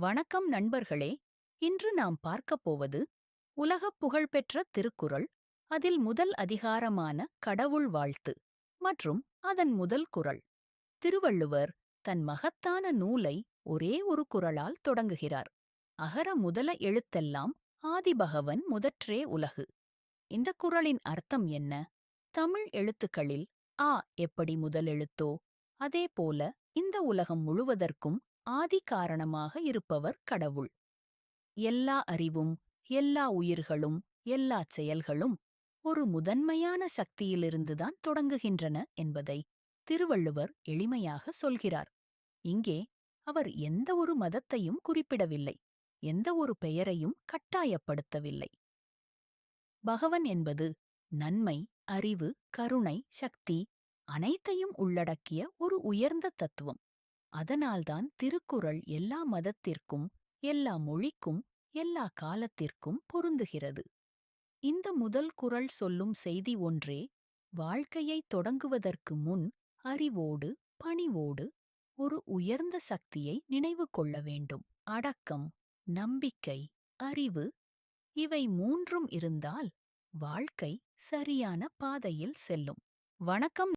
வணக்கம் நண்பர்களே. இன்று நாம் பார்க்கப் போவது உலகப் புகழ்பெற்ற திருக்குறள். அதில் முதல் அதிகாரமான கடவுள் வாழ்த்து மற்றும் அதன் முதல் குறள். திருவள்ளுவர் தன் மகத்தான நூலை ஒரே ஒரு குறளால் தொடங்குகிறார். அகர முதல எழுத்தெல்லாம் ஆதிபகவன் முதற்றே உலகு. இந்த குறளின் அர்த்தம் என்ன? தமிழ் எழுத்துக்களில் ஆ எப்படி முதல் எழுத்தோ அதேபோல இந்த உலகம் முழுவதற்கும் ஆதி காரணமாக இருப்பவர் கடவுள். எல்லா அறிவும், எல்லா உயிர்களும், எல்லாச் செயல்களும் ஒரு முதன்மையான சக்தியிலிருந்துதான் தொடங்குகின்றன என்பதை திருவள்ளுவர் எளிமையாக சொல்கிறார். இங்கே அவர் எந்த ஒரு மதத்தையும் குறிப்பிடவில்லை, எந்த ஒரு பெயரையும் கட்டாயப்படுத்தவில்லை. பகவன் என்பது நன்மை, அறிவு, கருணை, சக்தி அனைத்தையும் உள்ளடக்கிய ஒரு உயர்ந்த தத்துவம். அதனால்தான் திருக்குறள் எல்லா மதத்திற்கும், எல்லா மொழிக்கும், எல்லா காலத்திற்கும் பொருந்துகிறது. இந்த முதல் குறள் சொல்லும் செய்தி ஒன்றே: வாழ்க்கையை தொடங்குவதற்கு முன் அறிவோடு, பணிவோடு ஒரு உயர்ந்த சக்தியை நினைவு கொள்ள வேண்டும். அடக்கம், நம்பிக்கை, அறிவு இவை மூன்றும் இருந்தால் வாழ்க்கை சரியான பாதையில் செல்லும். வணக்கம்.